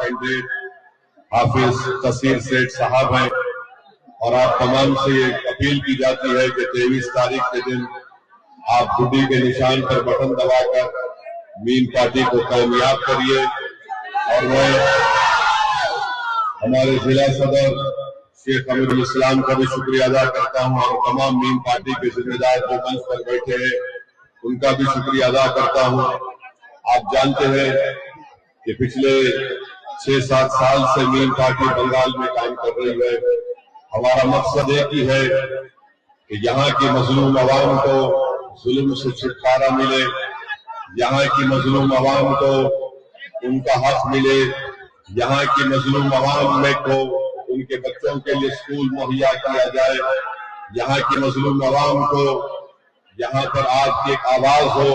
Candidate हाफिज तसीर सेठ साहब हैं और आप तमाम से ये अपील की जाती है कि 23 तारीख के दिन आप गुड्डी के निशान पर बटन दबाकर मीन पार्टी को कामयाब करिए। और मैं हमारे जिला सदर शेख अमीरुल इस्लाम का भी शुक्रिया अदा करता हूं और तमाम मीन पार्टी के जिम्मेदार जो मंच पर बैठे हैं उनका भी शुक्रिया अदा करता हूं। आप जानते हैं कि पिछले 6-7 साल से मीन पार्टी बंगाल में काम कर रही है। हमारा मकसद एक ही है कि यहाँ की मजलूम आवाम को जुल्म से छुटकारा मिले, यहाँ की मजलूम आवाम को उनका हक मिले, यहाँ की मजलूम आवाम में को उनके बच्चों के लिए स्कूल मुहैया किया जाए, यहाँ की मजलूम आवाम को यहाँ पर आपकी एक आवाज हो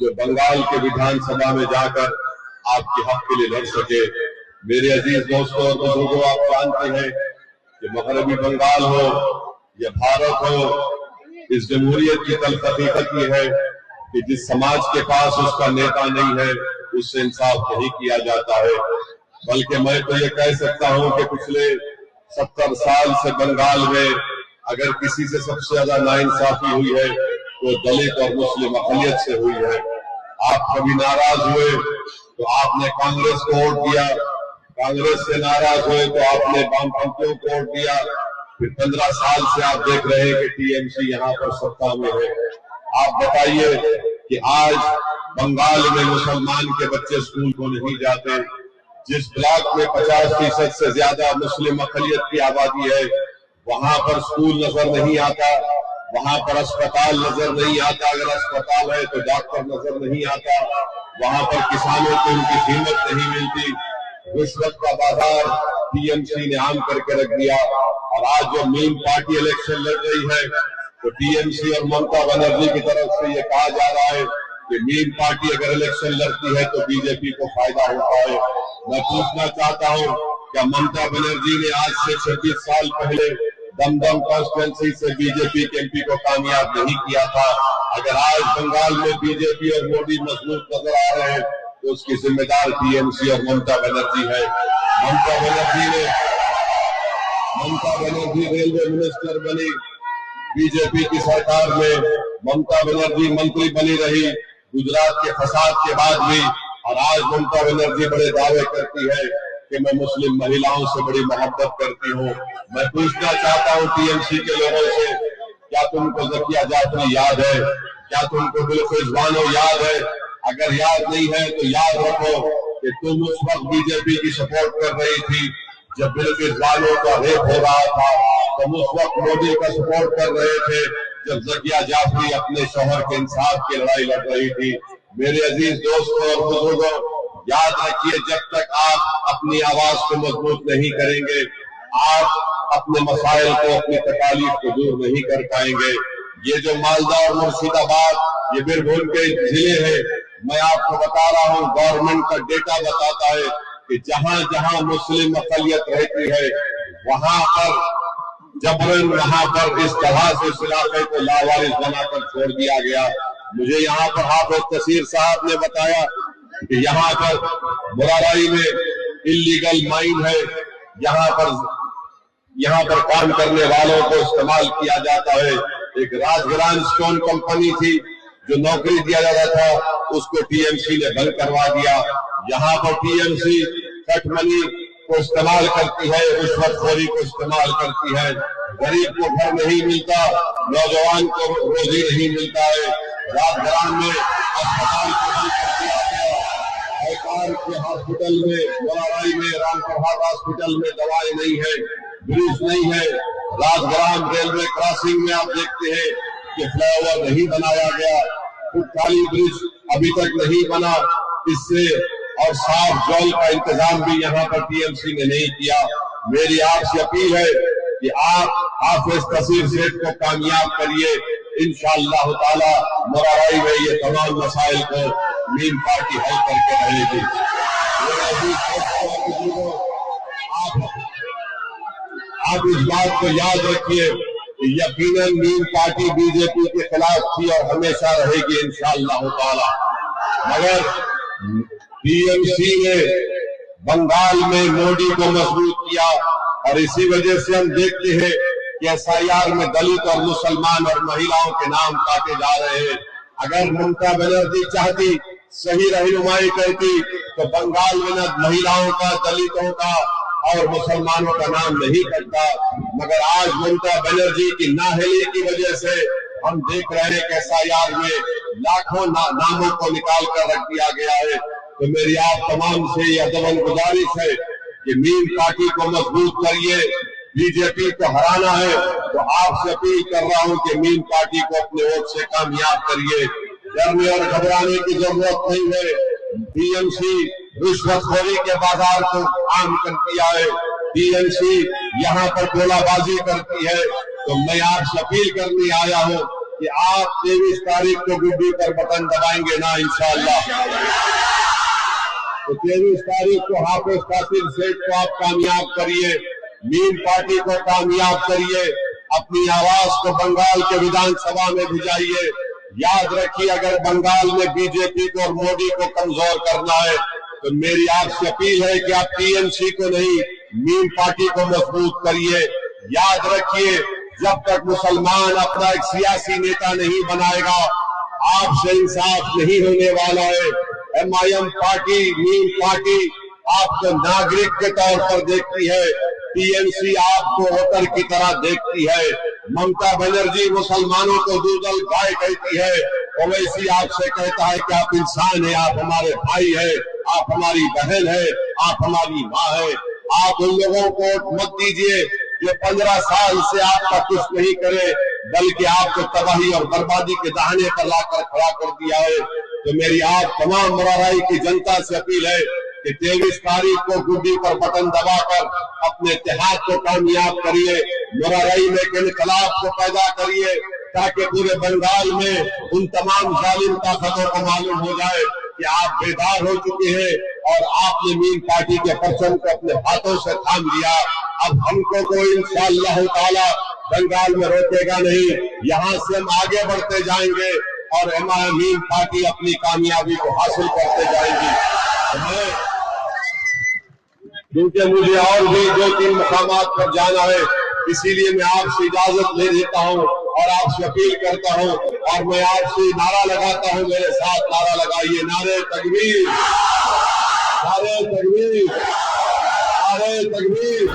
जो बंगाल के विधानसभा में जाकर आपके हक के लिए लड़ सके। मेरे अजीज दोस्तों और बुजुर्गों, आप जानते हैं कि मगरबी बंगाल हो या भारत हो, इस जमहूरियत की तल्ख हकीकत ये है कि जिस समाज के पास उसका नेता नहीं है उससे इंसाफ नहीं किया जाता है। बल्कि मैं तो ये कह सकता हूं कि पिछले 70 साल से बंगाल में अगर किसी से सबसे ज्यादा नाइंसाफी हुई है तो दलित और मुस्लिम अक़लियत से हुई है। आप कभी नाराज हुए तो आपने कांग्रेस को वोट दिया, कांग्रेस से नाराज हुए तो आपने वामपंथियों को वोट दिया। फिर 15 साल से आप देख रहे हैं कि टीएमसी यहाँ पर सत्ता में है। आप बताइए कि आज बंगाल में मुसलमान के बच्चे स्कूल को नहीं जाते, जिस ब्लॉक में 50% से ज्यादा मुस्लिम अक़लियत की आबादी है वहां पर स्कूल नजर नहीं आता, वहां पर अस्पताल नजर नहीं आता, अगर अस्पताल है तो डॉक्टर नजर नहीं आता, वहां पर किसानों को उनकी कीमत नहीं मिलती। रिश्वत का बाजार टीएमसी ने आम करके रख दिया। और आज जो मीन पार्टी इलेक्शन लड़ रही है तो टीएमसी और ममता बनर्जी की तरफ से ये कहा जा रहा है कि मीन पार्टी अगर इलेक्शन लड़ती है तो बीजेपी को फायदा होता है। मैं पूछना चाहता हूं, क्या ममता बनर्जी ने आज से 26 साल पहले दमदम कॉन्स्टिट्यूएंसी से बीजेपी के एमपी को कामयाब नहीं किया था? अगर आज बंगाल में बीजेपी और मोदी मजबूत नजर आ रहे हैं तो उसकी जिम्मेदार टीएमसी और ममता बनर्जी है। ममता बनर्जी रेलवे मिनिस्टर बनी बीजेपी की सरकार में, ममता बनर्जी मंत्री बनी रही गुजरात के फसाद के बाद भी, और आज ममता बनर्जी बड़े दावे करती है कि मैं मुस्लिम महिलाओं से बड़ी मोहब्बत करती हूँ। मैं पूछना चाहता हूँ टीएमसी के लोगों से, क्या तुमको ज़किया जाफरी याद है? क्या तुमको बिल्किस बानो याद है? अगर याद नहीं है तो याद रखो कि तुम उस वक्त बीजेपी की सपोर्ट कर रही थी जब बिल्किस बानो का रेप हो रहा था, तुम उस वक्त मोदी का सपोर्ट कर रहे थे जब ज़किया जाफरी अपने शोहर के इंसाफ की लड़ाई लड़ रही थी। मेरे अजीज दोस्तों और बुजुर्गों, याद रखिए, जब तक आप अपनी आवाज को मजबूत नहीं करेंगे, आप अपने मसाइल को, अपनी तकालीफ को दूर नहीं कर पाएंगे। ये जो मालदा और मुर्शिदाबाद, ये बीरभूम के जिले हैं, मैं आपको बता रहा हूँ, गवर्नमेंट का डेटा बताता है कि जहां जहां मुस्लिम अक़लियत रहती है वहां पर जबरन, वहां पर इस तरह से इस इलाके को लावारिस बनाकर छोड़ दिया गया। मुझे यहाँ पर हाफिज तसीर साहब ने बताया कि यहाँ पर मुराराई में इल्लीगल माइन है, यहाँ पर काम करने वालों को इस्तेमाल किया जाता है। एक राजग्राम स्टोन कंपनी थी जो नौकरी दिया जाता था, उसको टीएमसी ने बंद करवा दिया। यहाँ पर टीएमसी कट मनी को इस्तेमाल करती है, रिश्वतखोरी को इस्तेमाल करती है। गरीब को घर नहीं मिलता, नौजवान को रोजी नहीं मिलता है। राजग्राम में अस्पताल को बंद कर दिया गया, सरकार के हॉस्पिटल में, मुराराई में राम प्रभात हॉस्पिटल में दवाई नहीं है, ब्रिज नहीं है। राजग्राम रेलवे क्रॉसिंग में आप देखते हैं कि फ्लाईओवर नहीं बनाया गया, खाली ब्रिज अभी तक नहीं बना, इससे और साफ जल का इंतजाम भी यहाँ पर टीएमसी ने नहीं किया। मेरी आपसे अपील है कि आप हाफिज तसीर सेठ को कामयाब करिए। इंशाअल्लाह ताला मुराराई में ये तमाम मसाइल को मीन पार्टी हल करके रहेगी। आप इस बात को याद रखिए कि यकीनन मीन पार्टी बीजेपी के खिलाफ थी और हमेशा रहेगी इंशाअल्लाह ताला, मगर टीएमसी ने बंगाल में मोदी को मजबूत किया और इसी वजह से हम देखते हैं कि एसआईआर में दलित और मुसलमान और महिलाओं के नाम काटे जा रहे हैं। अगर ममता बनर्जी चाहती, सही रहनुमाई करती तो बंगाल में न महिलाओं का, दलितों का और मुसलमानों का नाम नहीं कटता, मगर आज ममता बनर्जी की नाअहली की वजह से हम देख रहे हैं कि एसआईआर में लाखों नामों को निकाल कर रख दिया गया है। तो मेरी आप तमाम से यह दमन गुजारिश है कि मीम पार्टी को मजबूत करिए। बीजेपी को हराना है तो आपसे अपील कर रहा हूं कि मीम पार्टी को अपने वोट से कामयाब करिए। डरने और घबराने की जरूरत नहीं है। टीएमसी रिश्वतखोरी के बाजार को आम कर दिया है। टीएमसी यहाँ पर गोलाबाजी करती है। तो मैं आपसे अपील करने आया हूँ कि आप 23 तारीख को गुड्डी पर बटन दबाएंगे ना इंशाअल्लाह। तो 23 तारीख को हाफिज कासिम सेठ को आप कामयाब करिए, मीम पार्टी को कामयाब करिए, अपनी आवाज को बंगाल के विधानसभा में भिजाइए। याद रखिए, अगर बंगाल में बीजेपी को और मोदी को कमजोर करना है तो मेरी आपसे अपील है कि आप टीएमसी को नहीं, मीम पार्टी को मजबूत करिए। याद रखिए, जब तक मुसलमान अपना एक सियासी नेता नहीं बनाएगा, आपसे इंसाफ नहीं होने वाला है। एमआईएम पार्टी, मीम पार्टी आपको नागरिक के तौर पर देखती है, टीएमसी आपको वोटर की तरह देखती है। ममता बनर्जी मुसलमानों को दूधल गाय कहती है, ओवैसी आपसे कहता है कि आप इंसान हैं, आप हमारे भाई हैं, आप हमारी बहन है, आप हमारी माँ है। आप उन लोगों को वोट मत दीजिए जो 15 साल से आपका कुछ नहीं करे, बल्कि आपको तबाही और बर्बादी के दाहिने पर लाकर खड़ा कर दिया है। तो मेरी आप तमाम मुराराई की जनता से अपील है कि 23 तारीख को गुड्डी पर बटन दबाकर अपने इत्तेहाद को कामयाब करिए, मुराराई में एक इनकलाब को पैदा करिए, ताकि पूरे बंगाल में उन तमाम जालिम ताकतों को मालूम हो जाए कि आप बेदार हो चुके हैं और आपने मीम पार्टी के परचम को अपने हाथों से थाम लिया। अब हमको कोई इंशाअल्लाह ताला बंगाल में रोकेगा नहीं। यहाँ से हम आगे बढ़ते जाएंगे और मीम पार्टी अपनी कामयाबी को हासिल करते जाएगी। क्योंकि मुझे और भी 2-3 मुकामात पर जाना है, इसीलिए मैं आपसे इजाजत ले लेता हूँ और आपसे अपील करता हूँ और मैं आपसे नारा लगाता हूँ। मेरे साथ नारा लगाइए, नारे तकबीर, नारे तकबीर, नारे तकबीर।